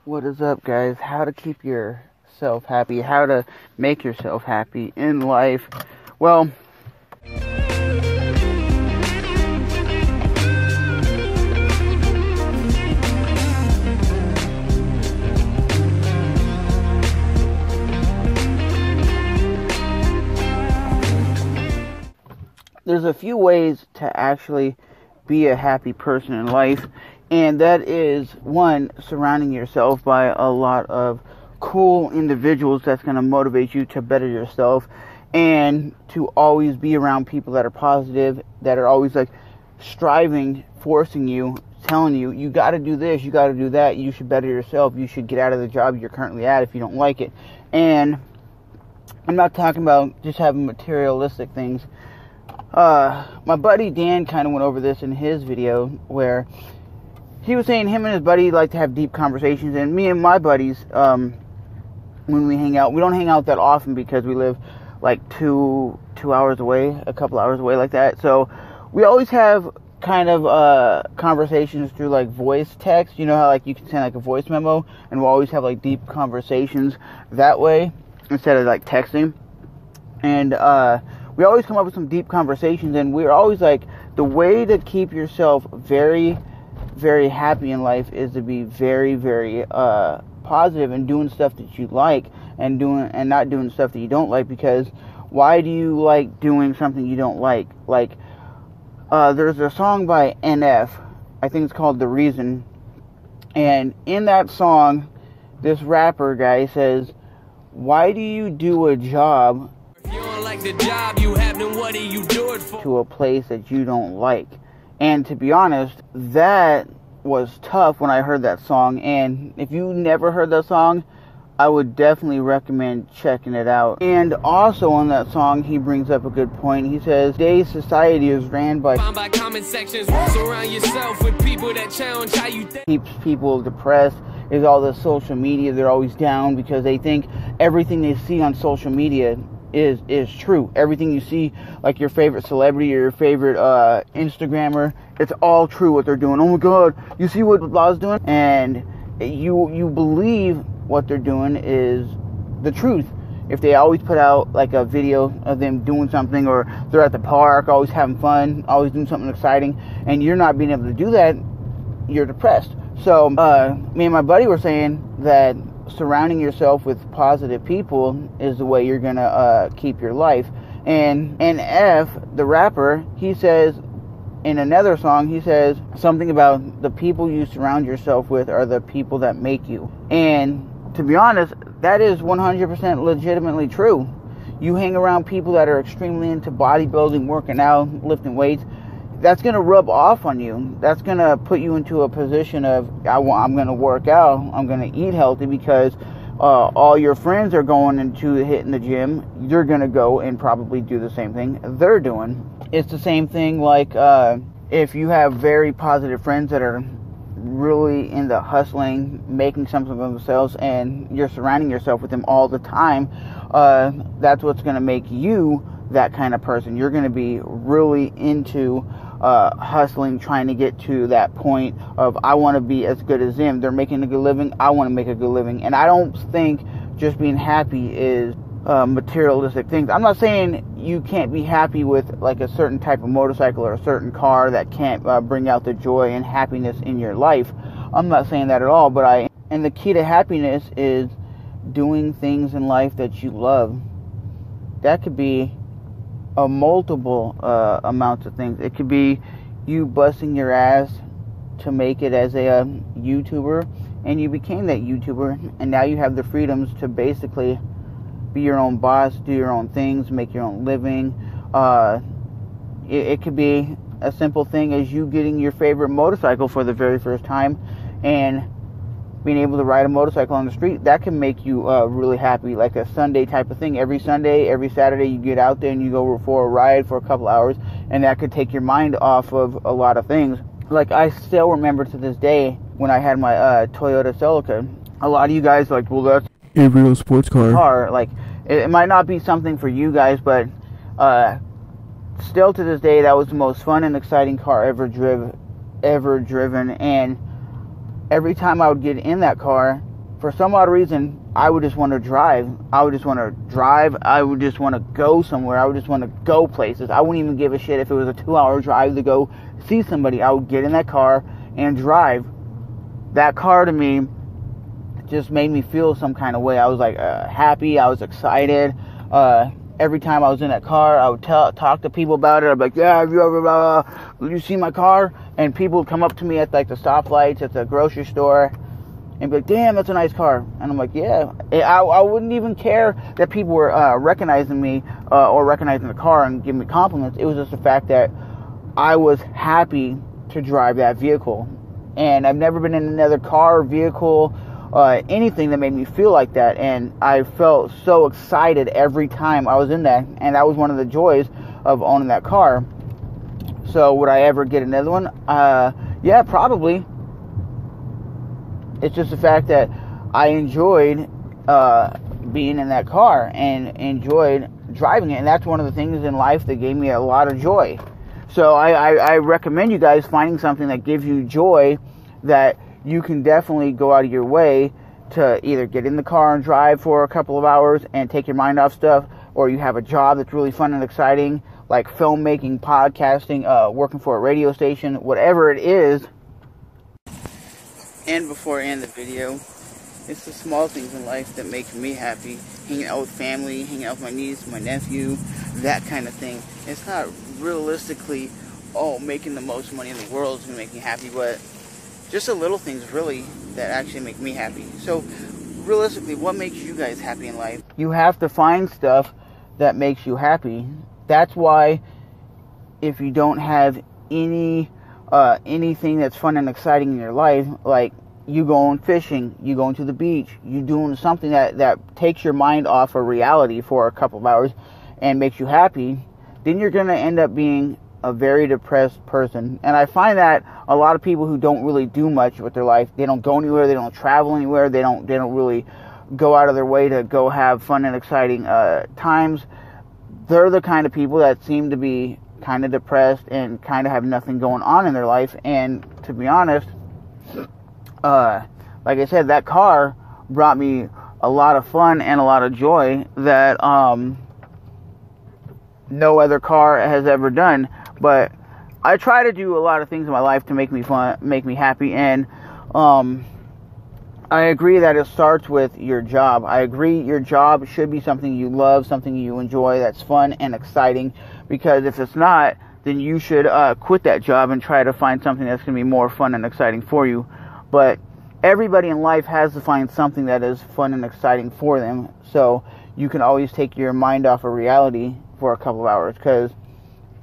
What is up, guys? How to keep yourself happy, how to make yourself happy in life. Well, there's a few ways to actually be a happy person in life, and that is, one, surrounding yourself by a lot of cool individuals that's going to motivate you to better yourself, and to always be around people that are positive, that are always like striving, forcing you, telling you, you got to do this, you got to do that, you should better yourself, you should get out of the job you're currently at if you don't like it. And I'm not talking about just having materialistic things. My buddy Dan kind of went over this in his video, where he was saying him and his buddy like to have deep conversations, and me and my buddies, when we hang out, we don't hang out that often because we live like two hours away, a couple hours away like that. So we always have kind of conversations through like voice text. You know how like you can send like a voice memo, and we'll always have like deep conversations that way instead of like texting. And we always come up with some deep conversations, and we're always like, the way to keep yourself very, very happy in life is to be very, very positive and doing stuff that you like, and not doing stuff that you don't like. Because why do you like doing something you don't like? Like, there's a song by NF, I think it's called The Reason, and in that song, this rapper guy says, why do you do a job the job you have, then what do you do it for? To a place that you don't like? And to be honest, that was tough when I heard that song. And if you never heard that song, I would definitely recommend checking it out. And also on that song, he brings up a good point. He says, today's society is ran by comment sections. Surround yourself with people that challenge how you think. Keeps people depressed is all the social media. They're always down because they think everything they see on social media is true. Everything you see, like your favorite celebrity or your favorite Instagrammer, it's all true what they're doing. Oh my god, you see what Law's doing? And you believe what they're doing is the truth. If they always put out like a video of them doing something, or they're at the park always having fun, always doing something exciting, and you're not being able to do that, you're depressed. So me and my buddy were saying that surrounding yourself with positive people is the way you're gonna keep your life. And NF, the rapper, he says in another song, he says something about the people you surround yourself with are the people that make you. And to be honest, that is 100% legitimately true. You hang around people that are extremely into bodybuilding, working out, lifting weights, that's going to rub off on you. That's going to put you into a position of, I'm going to work out, I'm going to eat healthy, because all your friends are going into hitting the gym. You're going to go and probably do the same thing they're doing. It's the same thing like if you have very positive friends that are really into hustling, making something of themselves, and you're surrounding yourself with them all the time, that's what's going to make you that kind of person. You're going to be really into hustling, trying to get to that point of, I want to be as good as them. They're making a good living, I want to make a good living. And I don't think just being happy is materialistic things. I'm not saying you can't be happy with like a certain type of motorcycle or a certain car that can't bring out the joy and happiness in your life. I'm not saying that at all, but and the key to happiness is doing things in life that you love. That could be multiple amounts of things. It could be you busting your ass to make it as a YouTuber, and you became that YouTuber, and now you have the freedoms to basically be your own boss, do your own things, make your own living. It could be a simple thing as you getting your favorite motorcycle for the very first time and being able to ride a motorcycle on the street. That can make you really happy, like a Sunday type of thing. Every Sunday, every Saturday, you get out there and you go for a ride for a couple hours, and that could take your mind off of a lot of things. Like, I still remember to this day when I had my Toyota Celica. A lot of you guys are like, well, that's a real sports car. Like, it might not be something for you guys, but still to this day, that was the most fun and exciting car ever driven. And every time I would get in that car, for some odd reason, I would just want to drive. I would just want to drive. I would just want to go somewhere. I would just want to go places. I wouldn't even give a shit if it was a 2-hour drive to go see somebody. I would get in that car and drive. That car to me just made me feel some kind of way. I was like happy. I was excited. Every time I was in that car, I would talk to people about it. I'd be like, yeah, have you ever, you see my car? And people would come up to me at like the stoplights, at the grocery store, and be like, damn, that's a nice car. And I'm like, yeah. I wouldn't even care that people were recognizing me or recognizing the car and giving me compliments. It was just the fact that I was happy to drive that vehicle. And I've never been in another car or vehicle, anything that made me feel like that. And I felt so excited every time I was in that. And that was one of the joys of owning that car. So would I ever get another one? Yeah, probably. It's just the fact that I enjoyed being in that car and enjoyed driving it. And that's one of the things in life that gave me a lot of joy. So I recommend you guys finding something that gives you joy, that you can definitely go out of your way to either get in the car and drive for a couple of hours and take your mind off stuff, or you have a job that's really fun and exciting, like filmmaking, podcasting, working for a radio station, whatever it is. And before I end the video, it's the small things in life that make me happy. Hanging out with family, hanging out with my niece, my nephew, that kind of thing. It's not realistically, making the most money in the world is going to make me happy, but just the little things really that actually make me happy. So realistically, what makes you guys happy in life? You have to find stuff that makes you happy. That's why if you don't have anything that's fun and exciting in your life, like you going fishing, you going to the beach, you doing something that takes your mind off of reality for a couple of hours and makes you happy, then you're going to end up being a very depressed person. And I find that a lot of people who don't really do much with their life, they don't go anywhere, they don't travel anywhere, they don't really go out of their way to go have fun and exciting times, they're the kind of people that seem to be kind of depressed and kind of have nothing going on in their life. And to be honest, like I said, that car brought me a lot of fun and a lot of joy that no other car has ever done. But I try to do a lot of things in my life to make me fun, make me happy, and I agree that it starts with your job. I agree your job should be something you love, something you enjoy, that's fun and exciting, because if it's not, then you should quit that job and try to find something that's going to be more fun and exciting for you. But everybody in life has to find something that is fun and exciting for them, so you can always take your mind off of reality for a couple of hours, because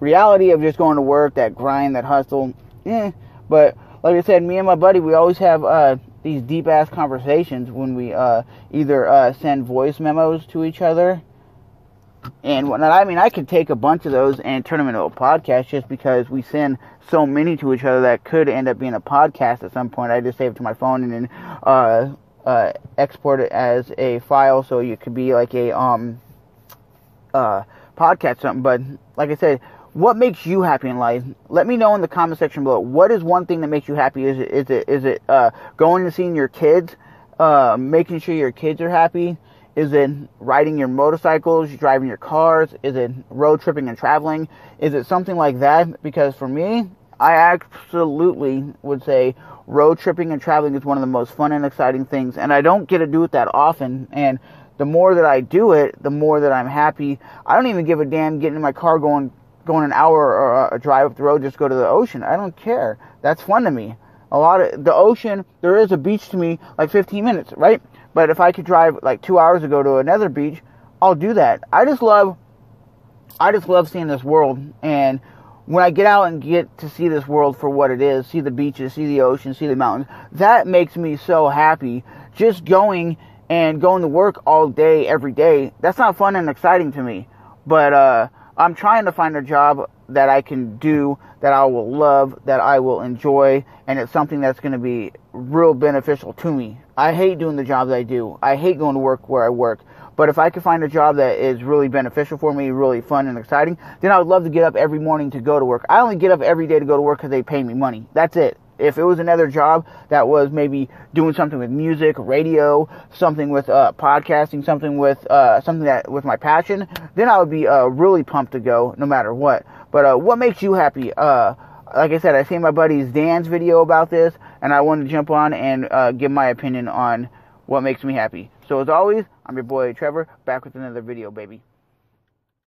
reality of just going to work, that grind, that hustle, but like I said, me and my buddy, we always have these deep-ass conversations when we either send voice memos to each other and whatnot. I mean, I could take a bunch of those and turn them into a podcast just because we send so many to each other that could end up being a podcast at some point. I just save it to my phone and then export it as a file so it could be like a podcast something. But like I said, what makes you happy in life? Let me know in the comment section below. What is one thing that makes you happy? Is it going and seeing your kids, making sure your kids are happy? Is it riding your motorcycles, driving your cars? Is it road tripping and traveling? Is it something like that? Because for me, I absolutely would say road tripping and traveling is one of the most fun and exciting things, and I don't get to do it that often. And the more that I do it, the more that I'm happy. I don't even give a damn getting in my car going an hour or a drive up the road just go to the ocean. I don't care. That's fun to me. A lot of the ocean, there is a beach to me like 15 minutes, right? But if I could drive like 2 hours to go to another beach, I'll do that. I just love seeing this world, and when I get out and get to see this world for what it is, see the beaches, see the ocean, see the mountains, that makes me so happy. Just going to work all day, every day, that's not fun and exciting to me. But I'm trying to find a job that I can do, that I will love, that I will enjoy, and it's something that's going to be real beneficial to me. I hate doing the job that I do. I hate going to work where I work. But if I could find a job that is really beneficial for me, really fun and exciting, then I would love to get up every morning to go to work. I only get up every day to go to work because they pay me money. That's it. If it was another job that was maybe doing something with music, radio, something with podcasting, something with with my passion, then I would be really pumped to go no matter what. But what makes you happy? Like I said, I seen my buddy's Dan's video about this, and I wanted to jump on and give my opinion on what makes me happy. So as always, I'm your boy Trevor, back with another video, baby.